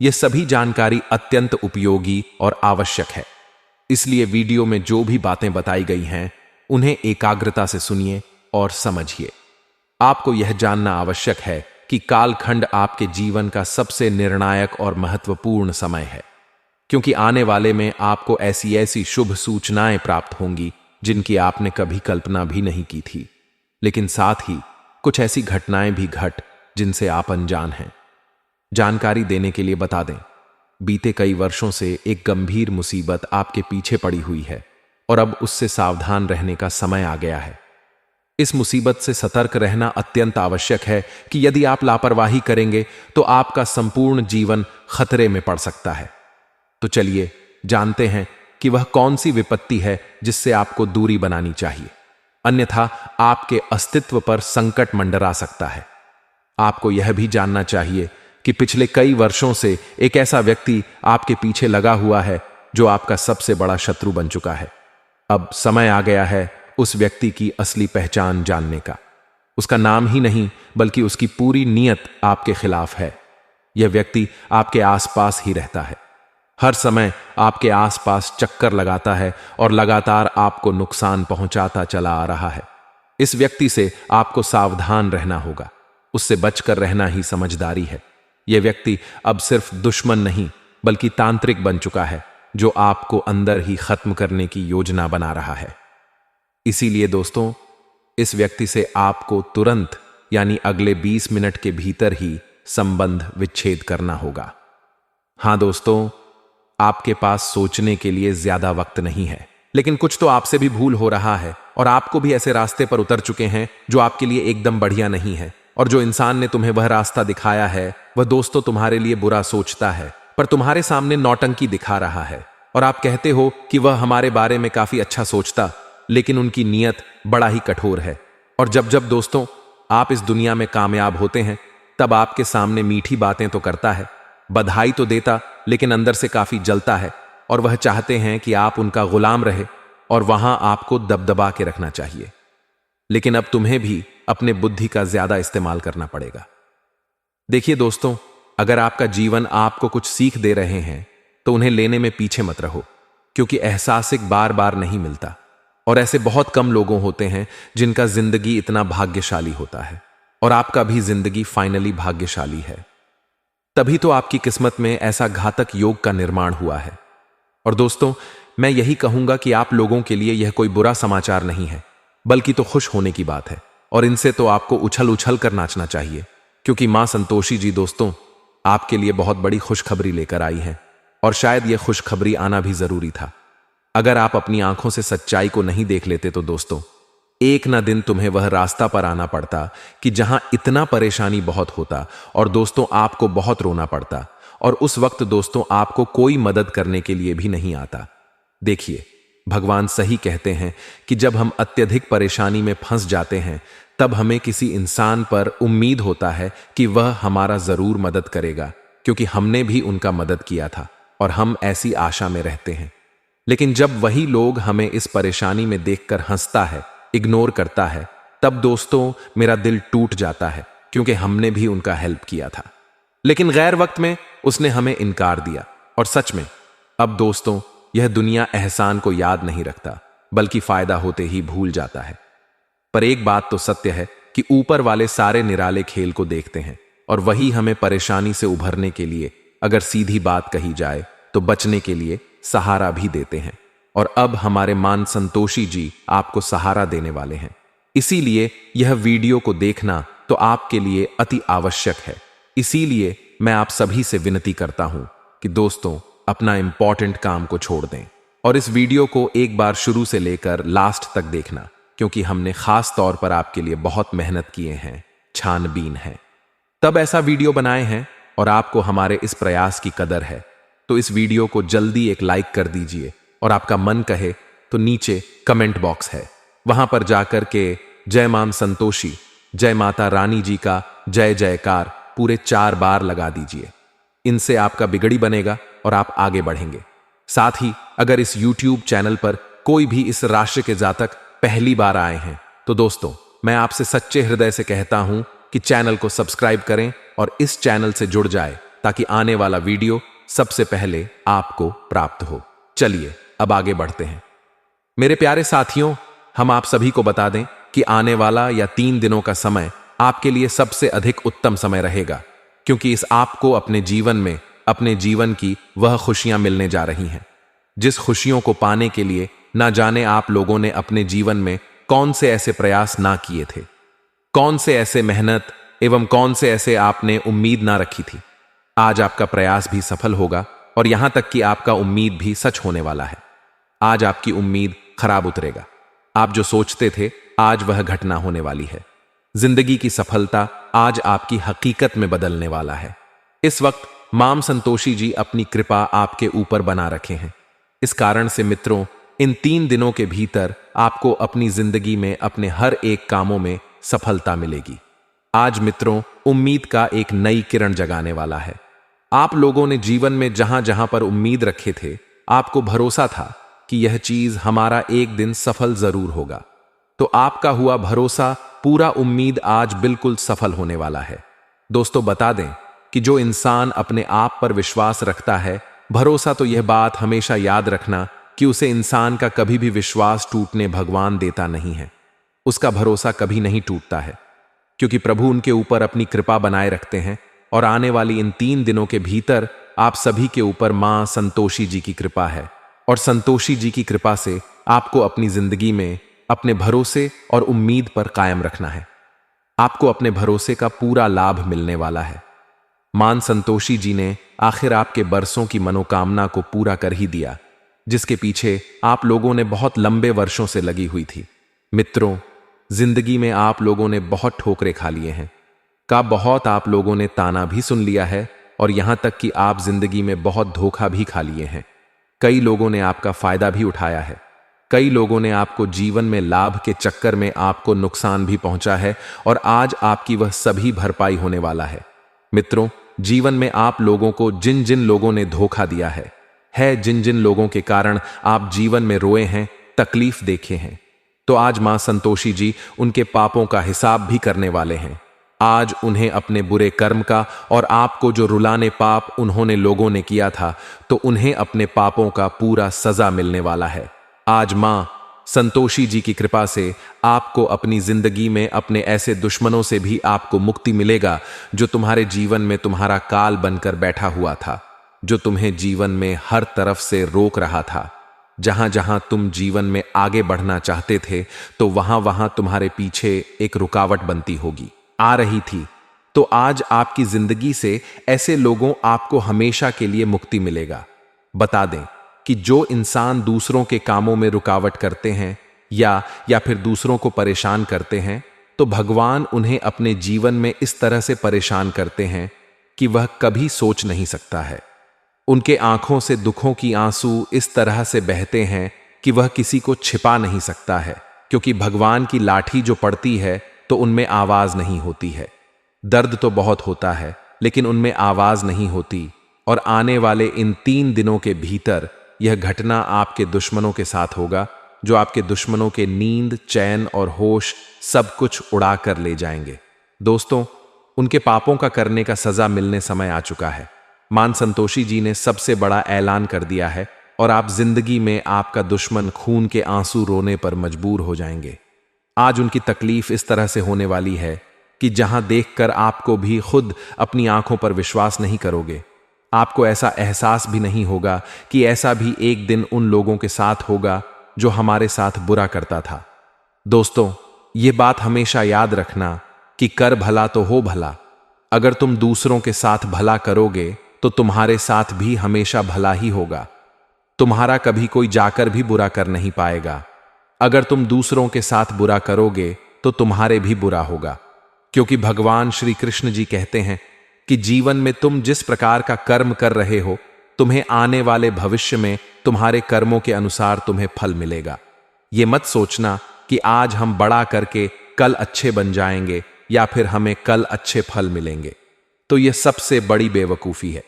यह सभी जानकारी अत्यंत उपयोगी और आवश्यक है, इसलिए वीडियो में जो भी बातें बताई गई हैं उन्हें एकाग्रता से सुनिए और समझिए। आपको यह जानना आवश्यक है कि कालखंड आपके जीवन का सबसे निर्णायक और महत्वपूर्ण समय है, क्योंकि आने वाले में आपको ऐसी ऐसी शुभ सूचनाएं प्राप्त होंगी जिनकी आपने कभी कल्पना भी नहीं की थी, लेकिन साथ ही कुछ ऐसी घटनाएं भी जिनसे आप अनजान हैं। जानकारी देने के लिए बता दें, बीते कई वर्षों से एक गंभीर मुसीबत आपके पीछे पड़ी हुई है और अब उससे सावधान रहने का समय आ गया है। इस मुसीबत से सतर्क रहना अत्यंत आवश्यक है कि यदि आप लापरवाही करेंगे तो आपका संपूर्ण जीवन खतरे में पड़ सकता है। तो चलिए जानते हैं कि वह कौन सी विपत्ति है जिससे आपको दूरी बनानी चाहिए, अन्यथा आपके अस्तित्व पर संकट मंडरा सकता है। आपको यह भी जानना चाहिए कि पिछले कई वर्षों से एक ऐसा व्यक्ति आपके पीछे लगा हुआ है जो आपका सबसे बड़ा शत्रु बन चुका है। अब समय आ गया है उस व्यक्ति की असली पहचान जानने का। उसका नाम ही नहीं बल्कि उसकी पूरी नीयत आपके खिलाफ है। यह व्यक्ति आपके आसपास ही रहता है, हर समय आपके आसपास चक्कर लगाता है और लगातार आपको नुकसान पहुंचाता चला आ रहा है। इस व्यक्ति से आपको सावधान रहना होगा, उससे बचकर रहना ही समझदारी है। यह व्यक्ति अब सिर्फ दुश्मन नहीं बल्कि तांत्रिक बन चुका है, जो आपको अंदर ही खत्म करने की योजना बना रहा है। इसीलिए दोस्तों, इस व्यक्ति से आपको तुरंत यानी अगले 20 मिनट के भीतर ही संबंध विच्छेद करना होगा। हां दोस्तों, आपके पास सोचने के लिए ज्यादा वक्त नहीं है, लेकिन कुछ तो आपसे भी भूल हो रहा है और आपको भी ऐसे रास्ते पर उतर चुके हैं जो आपके लिए एकदम बढ़िया नहीं है। और जो इंसान ने तुम्हें वह रास्ता दिखाया है वह दोस्तों तुम्हारे लिए बुरा सोचता है, पर तुम्हारे सामने नौटंकी दिखा रहा है। और आप कहते हो कि वह हमारे बारे में काफी अच्छा सोचता, लेकिन उनकी नीयत बड़ा ही कठोर है। और जब जब दोस्तों आप इस दुनिया में कामयाब होते हैं तब आपके सामने मीठी बातें तो करता है, बधाई तो देता, लेकिन अंदर से काफी जलता है और वह चाहते हैं कि आप उनका गुलाम रहे और वहां आपको दबदबा के रखना चाहिए। लेकिन अब तुम्हें भी अपने बुद्धि का ज्यादा इस्तेमाल करना पड़ेगा। देखिए दोस्तों, अगर आपका जीवन आपको कुछ सीख दे रहे हैं तो उन्हें लेने में पीछे मत रहो, क्योंकि एहसासिक बार बार नहीं मिलता और ऐसे बहुत कम लोगों होते हैं जिनका जिंदगी इतना भाग्यशाली होता है। और आपका भी जिंदगी फाइनली भाग्यशाली है, तभी तो आपकी किस्मत में ऐसा घातक योग का निर्माण हुआ है। और दोस्तों, मैं यही कहूंगा कि आप लोगों के लिए यह कोई बुरा समाचार नहीं है, बल्कि तो खुश होने की बात है। और इनसे तो आपको उछल उछल कर नाचना चाहिए, क्योंकि मां संतोषी जी दोस्तों आपके लिए बहुत बड़ी खुशखबरी लेकर आई है। और शायद यह खुशखबरी आना भी जरूरी था। अगर आप अपनी आंखों से सच्चाई को नहीं देख लेते तो दोस्तों एक ना दिन तुम्हें वह रास्ता पर आना पड़ता कि जहां इतना परेशानी बहुत होता और दोस्तों आपको बहुत रोना पड़ता, और उस वक्त दोस्तों आपको कोई मदद करने के लिए भी नहीं आता। देखिए, भगवान सही कहते हैं कि जब हम अत्यधिक परेशानी में फंस जाते हैं तब हमें किसी इंसान पर उम्मीद होता है कि वह हमारा जरूर मदद करेगा, क्योंकि हमने भी उनका मदद किया था और हम ऐसी आशा में रहते हैं। लेकिन जब वही लोग हमें इस परेशानी में देखकर हंसता है, इग्नोर करता है, तब दोस्तों मेरा दिल टूट जाता है, क्योंकि हमने भी उनका हेल्प किया था। लेकिन गैर वक्त में उसने हमें इनकार दिया। और सच में अब दोस्तों यह दुनिया एहसान को याद नहीं रखता, बल्कि फायदा होते ही भूल जाता है। पर एक बात तो सत्य है कि ऊपर वाले सारे निराले खेल को देखते हैं और वही हमें परेशानी से उभरने के लिए, अगर सीधी बात कही जाए तो बचने के लिए सहारा भी देते हैं। और अब हमारे मान संतोषी जी आपको सहारा देने वाले हैं। इसीलिए यह वीडियो को देखना तो आपके लिए अति आवश्यक है। इसीलिए मैं आप सभी से विनती करता हूं कि दोस्तों अपना इंपॉर्टेंट काम को छोड़ दें और इस वीडियो को एक बार शुरू से लेकर लास्ट तक देखना, क्योंकि हमने खास तौर पर आपके लिए बहुत मेहनत किए हैं, छानबीन है, तब ऐसा वीडियो बनाए हैं और आपको हमारे इस प्रयास की कदर है। तो इस वीडियो को जल्दी एक लाइक कर दीजिए और आपका मन कहे तो नीचे कमेंट बॉक्स है, वहां पर जाकर के जय मां संतोषी, जय माता रानी जी का जय जयकार पूरे 4 बार लगा दीजिए। इनसे आपका बिगड़ी बनेगा और आप आगे बढ़ेंगे। साथ ही अगर इस YouTube चैनल पर कोई भी इस राशि के जातक पहली बार आए हैं तो दोस्तों, मैं आपसे सच्चे हृदय से कहता हूं कि चैनल को सब्सक्राइब करें और इस चैनल से जुड़ जाए ताकि आने वाला वीडियो सबसे पहले आपको प्राप्त हो। चलिए अब आगे बढ़ते हैं। मेरे प्यारे साथियों, हम आप सभी को बता दें कि आने वाला या 3 दिनों का समय आपके लिए सबसे अधिक उत्तम समय रहेगा, क्योंकि इस आपको अपने जीवन में अपने जीवन की वह खुशियां मिलने जा रही हैं जिस खुशियों को पाने के लिए ना जाने आप लोगों ने अपने जीवन में कौन से ऐसे प्रयास ना किए थे, कौन से ऐसे मेहनत एवं कौन से ऐसे आपने उम्मीद ना रखी थी। आज आपका प्रयास भी सफल होगा और यहां तक कि आपका उम्मीद भी सच होने वाला है। आज आपकी उम्मीद खराब उतरेगा। आप जो सोचते थे आज वह घटना होने वाली है। जिंदगी की सफलता आज आपकी हकीकत में बदलने वाला है। इस वक्त मां संतोषी जी अपनी कृपा आपके ऊपर बना रखे हैं। इस कारण से मित्रों, इन 3 दिनों के भीतर आपको अपनी जिंदगी में अपने हर एक कामों में सफलता मिलेगी। आज मित्रों, उम्मीद का एक नई किरण जगाने वाला है। आप लोगों ने जीवन में जहां जहां पर उम्मीद रखे थे, आपको भरोसा था कि यह चीज हमारा एक दिन सफल जरूर होगा, तो आपका हुआ भरोसा पूरा उम्मीद आज बिल्कुल सफल होने वाला है। दोस्तों, बता दें कि जो इंसान अपने आप पर विश्वास रखता है, भरोसा, तो यह बात हमेशा याद रखना कि उसे इंसान का कभी भी विश्वास टूटने भगवान देता नहीं है। उसका भरोसा कभी नहीं टूटता है, क्योंकि प्रभु उनके ऊपर अपनी कृपा बनाए रखते हैं। और आने वाली इन 3 दिनों के भीतर आप सभी के ऊपर मां संतोषी जी की कृपा है, और संतोषी जी की कृपा से आपको अपनी जिंदगी में अपने भरोसे और उम्मीद पर कायम रखना है। आपको अपने भरोसे का पूरा लाभ मिलने वाला है। मां संतोषी जी ने आखिर आपके बरसों की मनोकामना को पूरा कर ही दिया, जिसके पीछे आप लोगों ने बहुत लंबे वर्षों से लगी हुई थी। मित्रों, जिंदगी में आप लोगों ने बहुत ठोकरें खा लिए हैं, बहुत आप लोगों ने ताना भी सुन लिया है, और यहां तक कि आप जिंदगी में बहुत धोखा भी खा लिए हैं। कई लोगों ने आपका फायदा भी उठाया है। कई लोगों ने आपको जीवन में लाभ के चक्कर में आपको नुकसान भी पहुंचा है, और आज आपकी वह सभी भरपाई होने वाला है। मित्रों, जीवन में आप लोगों को जिन जिन लोगों ने धोखा दिया है जिन जिन लोगों के कारण आप जीवन में रोए हैं, तकलीफ देखे हैं, तो आज मां संतोषी जी उनके पापों का हिसाब भी करने वाले हैं। आज उन्हें अपने बुरे कर्म का, और आपको जो रुलाने पाप उन्होंने लोगों ने किया था, तो उन्हें अपने पापों का पूरा सजा मिलने वाला है। आज मां संतोषी जी की कृपा से आपको अपनी जिंदगी में अपने ऐसे दुश्मनों से भी आपको मुक्ति मिलेगा जो तुम्हारे जीवन में तुम्हारा काल बनकर बैठा हुआ था, जो तुम्हें जीवन में हर तरफ से रोक रहा था। जहां जहां तुम जीवन में आगे बढ़ना चाहते थे, तो वहां वहां तुम्हारे पीछे एक रुकावट बनती होगी, आ रही थी। तो आज आपकी जिंदगी से ऐसे लोगों आपको हमेशा के लिए मुक्ति मिलेगा। बता दें कि जो इंसान दूसरों के कामों में रुकावट करते हैं या फिर दूसरों को परेशान करते हैं, तो भगवान उन्हें अपने जीवन में इस तरह से परेशान करते हैं कि वह कभी सोच नहीं सकता है। उनके आंखों से दुखों की आंसू इस तरह से बहते हैं कि वह किसी को छिपा नहीं सकता है, क्योंकि भगवान की लाठी जो पड़ती है तो उनमें आवाज नहीं होती है। दर्द तो बहुत होता है, लेकिन उनमें आवाज नहीं होती। और आने वाले इन 3 दिनों के भीतर यह घटना आपके दुश्मनों के साथ होगा, जो आपके दुश्मनों के नींद, चैन और होश सब कुछ उड़ा कर ले जाएंगे। दोस्तों, उनके पापों का करने का सजा मिलने समय आ चुका है। मां संतोषी जी ने सबसे बड़ा ऐलान कर दिया है, और आप जिंदगी में आपका दुश्मन खून के आंसू रोने पर मजबूर हो जाएंगे। आज उनकी तकलीफ इस तरह से होने वाली है कि जहां देखकर आपको भी खुद अपनी आंखों पर विश्वास नहीं करोगे। आपको ऐसा एहसास भी नहीं होगा कि ऐसा भी एक दिन उन लोगों के साथ होगा जो हमारे साथ बुरा करता था। दोस्तों, ये बात हमेशा याद रखना कि कर भला तो हो भला। अगर तुम दूसरों के साथ भला करोगे तो तुम्हारे साथ भी हमेशा भला ही होगा। तुम्हारा कभी कोई जाकर भी बुरा कर नहीं पाएगा। अगर तुम दूसरों के साथ बुरा करोगे तो तुम्हारे भी बुरा होगा, क्योंकि भगवान श्री कृष्ण जी कहते हैं कि जीवन में तुम जिस प्रकार का कर्म कर रहे हो, तुम्हें आने वाले भविष्य में तुम्हारे कर्मों के अनुसार तुम्हें फल मिलेगा। ये मत सोचना कि आज हम बड़ा करके कल अच्छे बन जाएंगे या फिर हमें कल अच्छे फल मिलेंगे, तो यह सबसे बड़ी बेवकूफ़ी है।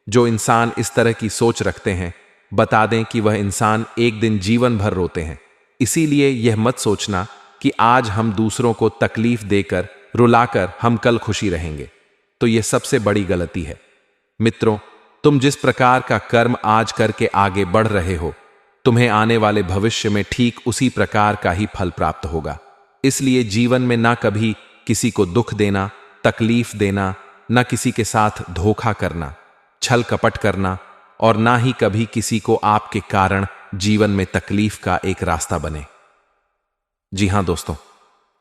जो इंसान इस तरह की सोच रखते हैं, बता दें कि वह इंसान एक दिन जीवन भर रोते हैं। इसीलिए यह मत सोचना कि आज हम दूसरों को तकलीफ देकर रुलाकर हम कल खुशी रहेंगे, तो यह सबसे बड़ी गलती है। मित्रों, तुम जिस प्रकार का कर्म आज करके आगे बढ़ रहे हो, तुम्हें आने वाले भविष्य में ठीक उसी प्रकार का ही फल प्राप्त होगा। इसलिए जीवन में ना कभी किसी को दुख देना, तकलीफ देना, ना किसी के साथ धोखा करना, छल कपट करना, और ना ही कभी किसी को आपके कारण जीवन में तकलीफ का एक रास्ता बने। जी हां दोस्तों,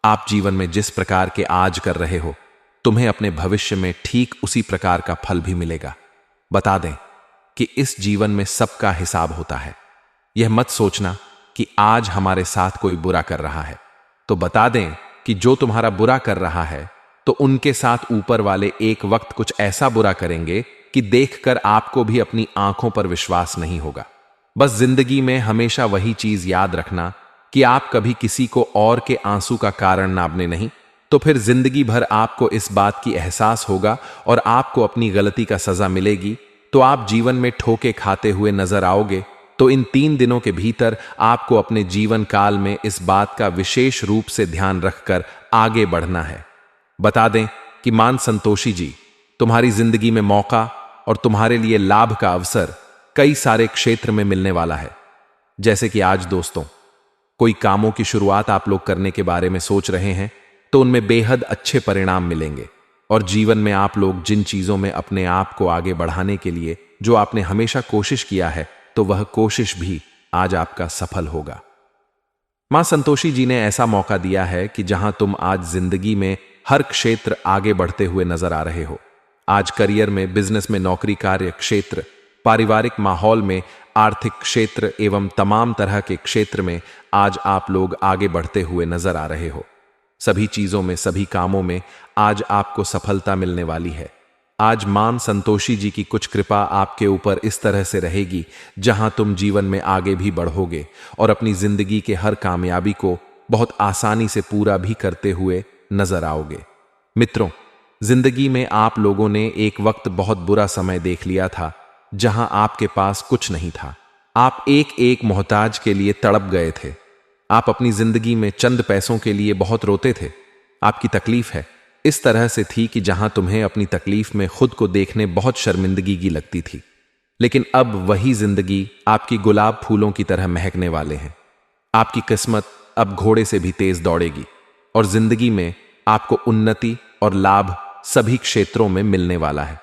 आप जीवन में जिस प्रकार के आज कर रहे हो, तुम्हें अपने भविष्य में ठीक उसी प्रकार का फल भी मिलेगा। बता दें कि इस जीवन में सबका हिसाब होता है। यह मत सोचना कि आज हमारे साथ कोई बुरा कर रहा है, तो बता दें कि जो तुम्हारा बुरा कर रहा है, तो उनके साथ ऊपर वाले एक वक्त कुछ ऐसा बुरा करेंगे कि देखकर आपको भी अपनी आंखों पर विश्वास नहीं होगा। बस जिंदगी में हमेशा वही चीज याद रखना कि आप कभी किसी को और के आंसू का कारण ना बने, नहीं तो फिर जिंदगी भर आपको इस बात की एहसास होगा और आपको अपनी गलती का सजा मिलेगी, तो आप जीवन में ठोके खाते हुए नजर आओगे। तो इन 3 दिनों के भीतर आपको अपने जीवन काल में इस बात का विशेष रूप से ध्यान रखकर आगे बढ़ना है। बता दें कि मान संतोषी जी, तुम्हारी जिंदगी में मौका और तुम्हारे लिए लाभ का अवसर कई सारे क्षेत्र में मिलने वाला है। जैसे कि आज दोस्तों, कोई कामों की शुरुआत आप लोग करने के बारे में सोच रहे हैं, तो उनमें बेहद अच्छे परिणाम मिलेंगे। और जीवन में आप लोग जिन चीजों में अपने आप को आगे बढ़ाने के लिए जो आपने हमेशा कोशिश किया है, तो वह कोशिश भी आज आपका सफल होगा। मां संतोषी जी ने ऐसा मौका दिया है कि जहां तुम आज जिंदगी में हर क्षेत्र आगे बढ़ते हुए नजर आ रहे हो। आज करियर में, बिजनेस में, नौकरी कार्य क्षेत्र, पारिवारिक माहौल में, आर्थिक क्षेत्र एवं तमाम तरह के क्षेत्र में आज आप लोग आगे बढ़ते हुए नजर आ रहे हो। सभी चीजों में, सभी कामों में आज आपको सफलता मिलने वाली है। आज मां संतोषी जी की कुछ कृपा आपके ऊपर इस तरह से रहेगी जहां तुम जीवन में आगे भी बढ़ोगे और अपनी जिंदगी के हर कामयाबी को बहुत आसानी से पूरा भी करते हुए नजर आओगे। मित्रों, जिंदगी में आप लोगों ने एक वक्त बहुत बुरा समय देख लिया था जहां आपके पास कुछ नहीं था। आप एक एक मोहताज के लिए तड़प गए थे। आप अपनी जिंदगी में चंद पैसों के लिए बहुत रोते थे। आपकी तकलीफ है इस तरह से थी कि जहां तुम्हें अपनी तकलीफ में खुद को देखने बहुत शर्मिंदगी की लगती थी। लेकिन अब वही जिंदगी आपकी गुलाब फूलों की तरह महकने वाले हैं। आपकी किस्मत अब घोड़े से भी तेज दौड़ेगी और जिंदगी में आपको उन्नति और लाभ सभी क्षेत्रों में मिलने वाला है।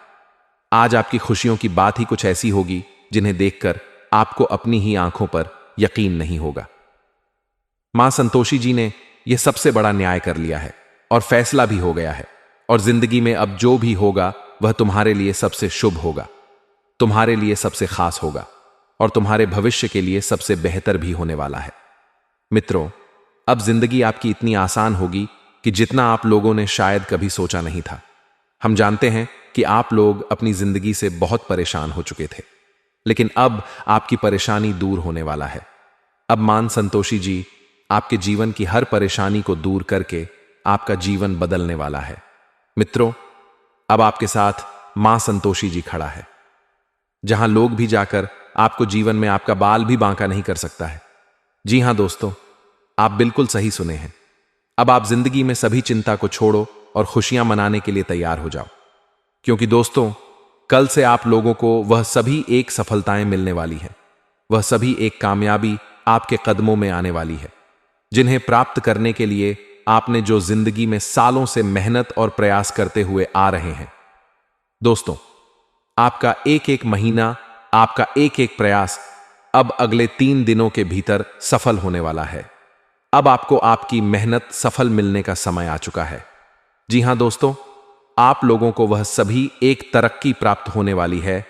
आज आपकी खुशियों की बात ही कुछ ऐसी होगी जिन्हें देखकर आपको अपनी ही आंखों पर यकीन नहीं होगा। मां संतोषी जी ने यह सबसे बड़ा न्याय कर लिया है और फैसला भी हो गया है, और जिंदगी में अब जो भी होगा वह तुम्हारे लिए सबसे शुभ होगा, तुम्हारे लिए सबसे खास होगा और तुम्हारे भविष्य के लिए सबसे बेहतर भी होने वाला है। मित्रों, अब जिंदगी आपकी इतनी आसान होगी कि जितना आप लोगों ने शायद कभी सोचा नहीं था। हम जानते हैं कि आप लोग अपनी जिंदगी से बहुत परेशान हो चुके थे, लेकिन अब आपकी परेशानी दूर होने वाला है। अब मां संतोषी जी आपके जीवन की हर परेशानी को दूर करके आपका जीवन बदलने वाला है। मित्रों, अब आपके साथ मां संतोषी जी खड़ा है, जहां लोग भी जाकर आपको जीवन में आपका बाल भी बांका नहीं कर सकता है। जी हां दोस्तों, आप बिल्कुल सही सुने हैं। अब आप जिंदगी में सभी चिंता को छोड़ो और खुशियां मनाने के लिए तैयार हो जाओ, क्योंकि दोस्तों, कल से आप लोगों को वह सभी एक सफलताएं मिलने वाली है। वह सभी एक कामयाबी आपके कदमों में आने वाली है, जिन्हें प्राप्त करने के लिए आपने जो जिंदगी में सालों से मेहनत और प्रयास करते हुए आ रहे हैं। दोस्तों, आपका एक एक महीना, आपका एक एक प्रयास अब अगले 3 दिनों के भीतर सफल होने वाला है। अब आपको आपकी मेहनत सफल मिलने का समय आ चुका है। जी हां दोस्तों, आप लोगों को वह सभी एक तरक्की प्राप्त होने वाली है